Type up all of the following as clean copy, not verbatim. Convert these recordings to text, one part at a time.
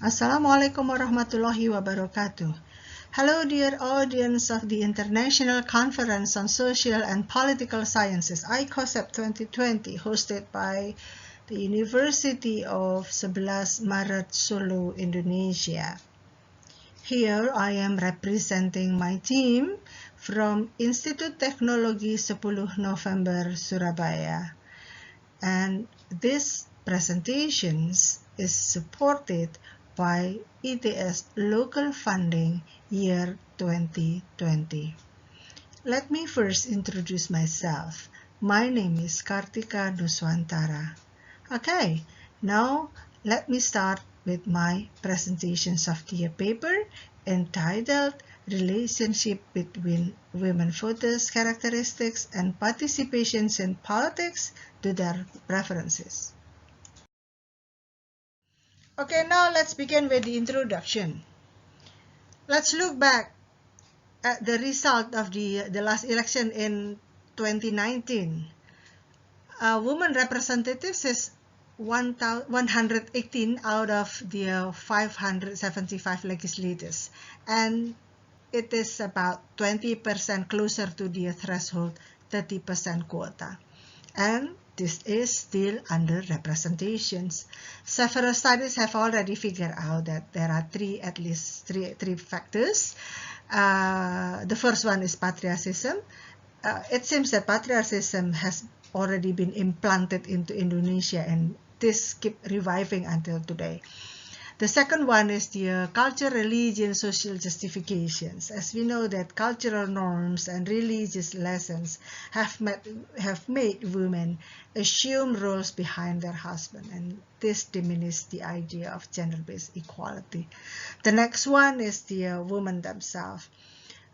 Assalamualaikum warahmatullahi wabarakatuh. Hello, dear audience of the International Conference on Social and Political Sciences, ICOSEP 2020, hosted by the University of 11 Maret, Solo, Indonesia. Here I am representing my team from Institut Teknologi 10 November, Surabaya. And this presentation is supported by ETS Local Funding Year 2020. Let me first introduce myself. My name is Kartika Duswantara. Okay, now let me start with my presentations of the paper entitled Relationship between Women Voters' Characteristics and Participations in Politics to Their Preferences. Okay, now let's begin with the introduction. Let's look back at the result of the last election in 2019. Women representatives is 118 out of the 575 legislators, and it is about 20% closer to the threshold 30% quota. And this is still under representations. Several studies have already figured out that there are at least three factors. The first one is patriarchism. It seems that patriarchism has already been implanted into Indonesia, and this keep reviving until today. The second one is the culture, religion, social justifications. As we know that cultural norms and religious lessons have made women assume roles behind their husband, and this diminishes the idea of gender-based equality. The next one is the women themselves.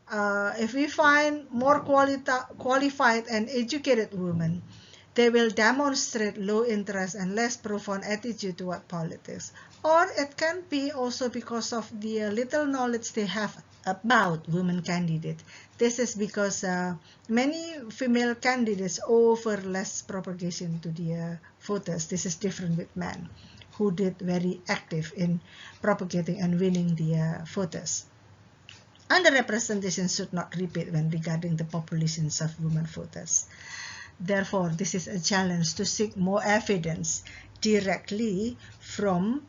If we find more qualified and educated women, they will demonstrate low interest and less profound attitude toward politics. Or it can be also because of the little knowledge they have about women candidates. This is because many female candidates offer less propagation to the voters. This is different with men, who did very active in propagating and winning the voters. Underrepresentation should not repeat when regarding the populations of women voters. Therefore, this is a challenge to seek more evidence directly from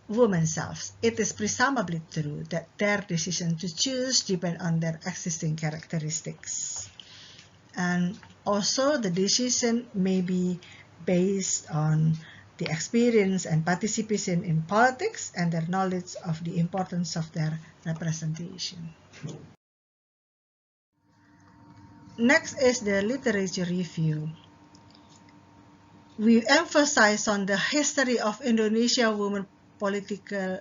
women selves. It is presumably true that their decision to choose depend on their existing characteristics. And also the decision may be based on the experience and participation in politics and their knowledge of the importance of their representation. Next is the literature review. We emphasize on the history of Indonesia women political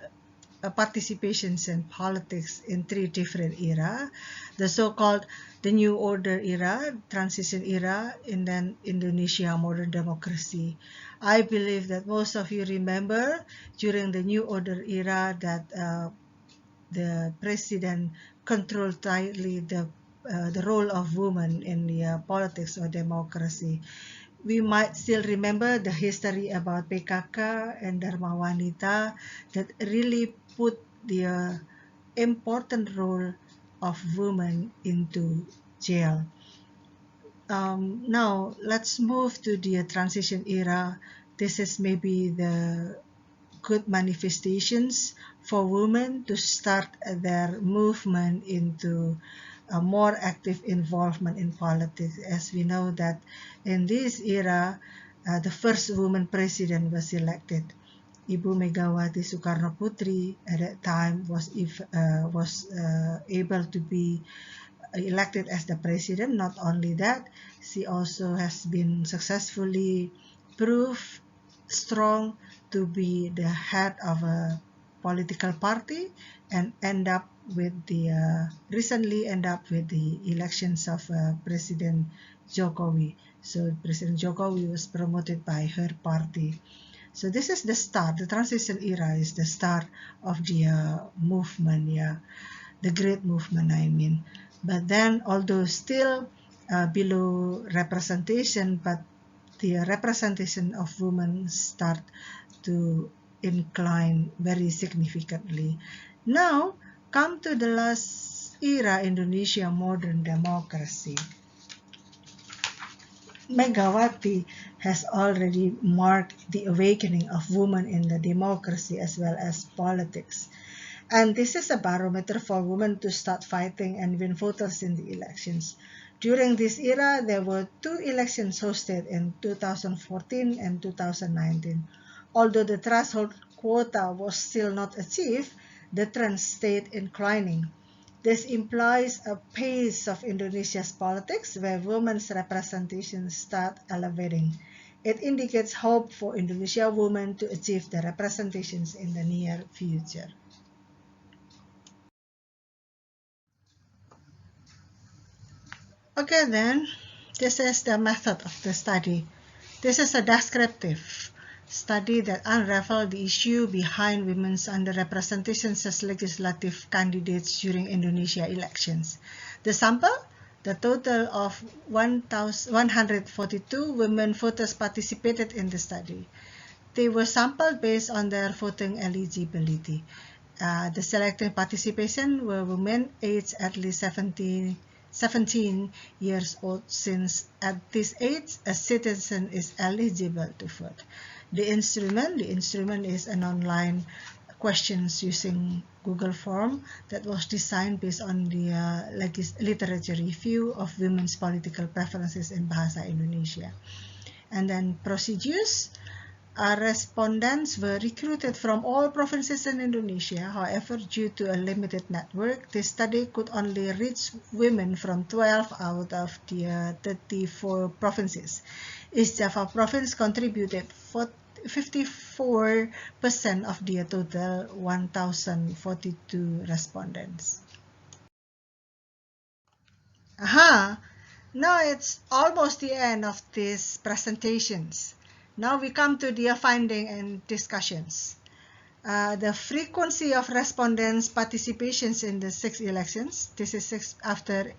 participations in politics in three different eras: the so-called the New Order era, transition era, and then Indonesia modern democracy. I believe that most of you remember during the New Order era that the president controlled tightly the role of women in the politics or democracy. We might still remember the history about PKK and Dharma Wanita that really put the important role of women into jail. Now, let's move to the transition era. This is maybe the good manifestations for women to start their movement into a more active involvement in politics. As we know that in this era, the first woman president was elected. Ibu Megawati Soekarno Putri at that time was able to be elected as the president. Not only that, she also has been successfully proved strong to be the head of a political party and recently end up with the elections of President Jokowi. So President Jokowi was promoted by her party. So this is the start. The transition era is the start of the movement, the great movement, I mean. But then, although still below representation, but the representation of women start to incline very significantly. Now, come to the last era, Indonesia modern democracy. Megawati has already marked the awakening of women in the democracy as well as politics. And this is a barometer for women to start fighting and win voters in the elections. During this era, there were two elections hosted in 2014 and 2019. Although the threshold quota was still not achieved, the trend stayed inclining. This implies a pace of Indonesia's politics where women's representation start elevating. It indicates hope for Indonesia women to achieve the representations in the near future. Okay then, this is the method of the study. This is a descriptive study that unraveled the issue behind women's underrepresentations as legislative candidates during Indonesia elections. The sample? The total of 142 women voters participated in the study. They were sampled based on their voting eligibility. The selected participation were women aged at least 17 years old, since at this age a citizen is eligible to vote. The instrument is an online questions using Google form that was designed based on the literature review of women's political preferences in Bahasa Indonesia. And then procedures. Respondents were recruited from all provinces in Indonesia. However, due to a limited network, this study could only reach women from 12 out of the 34 provinces. East Java province contributed 54% of the total 1,042 respondents. Aha! Now it's almost the end of these presentations. Now we come to the finding and discussions. The frequency of respondents' participations in the 6 elections, this is 6 after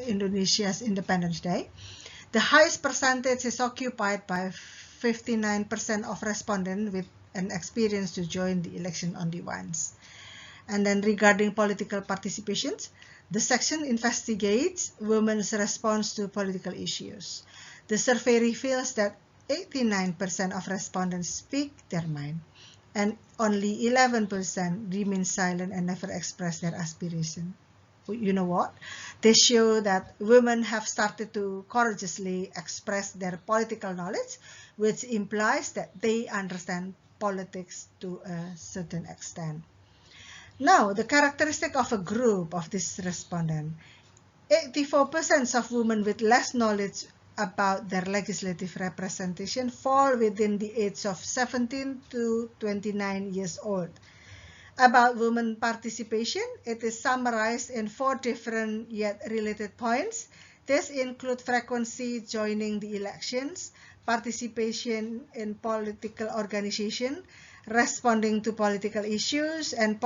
Indonesia's Independence Day. The highest percentage is occupied by 59% of respondents with an experience to join the election only once. And then regarding political participations, the section investigates women's response to political issues. The survey reveals that 89% of respondents speak their mind, and only 11% remain silent and never express their aspiration. You know what? They show that women have started to courageously express their political knowledge, which implies that they understand politics to a certain extent. Now, the characteristic of a group of this respondent. 84% of women with less knowledge about their legislative representation fall within the age of 17 to 29 years old. About women participation, it is summarized in 4 different yet related points. This include frequency joining the elections, participation in political organization, responding to political issues, and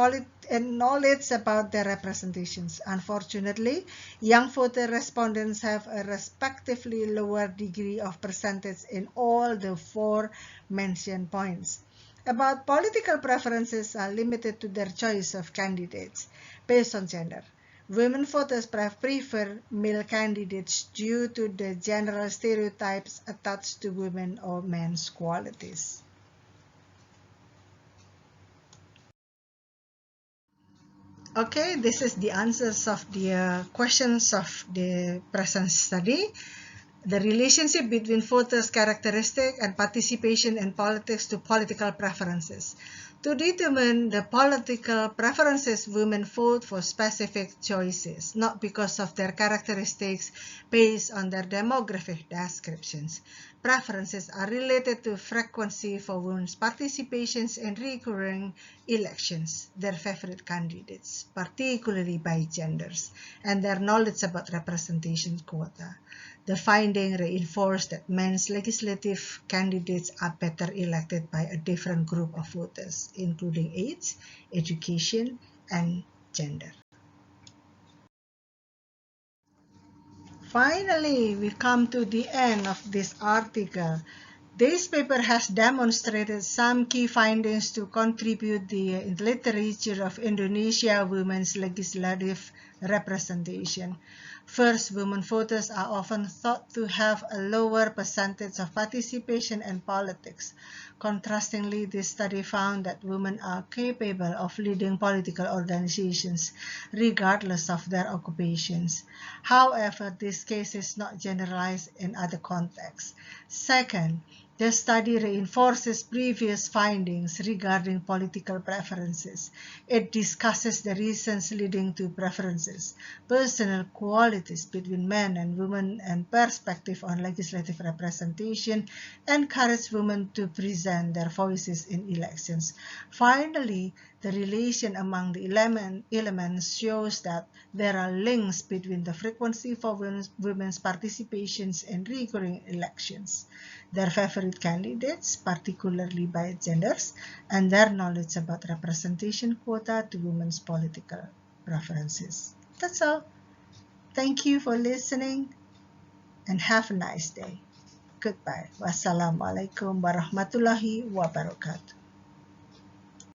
knowledge about their representations. Unfortunately, young voter respondents have a respectively lower degree of percentage in all the 4 mentioned points. About political preferences are limited to their choice of candidates based on gender. Women voters prefer male candidates due to the general stereotypes attached to women or men's qualities. Okay, this is the answers of the questions of the present study. The relationship between voters' characteristic and participation in politics to political preferences. To determine the political preferences, women vote for specific choices, not because of their characteristics based on their demographic descriptions. Preferences are related to frequency for women's participations in recurring elections, their favorite candidates, particularly by genders, and their knowledge about representation quota. The finding reinforced that men's legislative candidates are better elected by a different group of voters, including age, education, and gender. Finally, we come to the end of this article. This paper has demonstrated some key findings to contribute the literature of Indonesia women's legislative representation. First, women voters are often thought to have a lower percentage of participation in politics. Contrastingly, this study found that women are capable of leading political organizations regardless of their occupations. However, this case is not generalized in other contexts. Second, the study reinforces previous findings regarding political preferences. It discusses the reasons leading to preferences, personal qualities between men and women, and perspective on legislative representation, encourages women to present their voices in elections. Finally, the relation among the elements shows that there are links between the frequency for women's participations in recurring elections, their favorite candidates, particularly by genders, and their knowledge about representation quota to women's political preferences. That's all. Thank you for listening and have a nice day. Goodbye. Wassalamualaikum warahmatullahi wabarakatuh.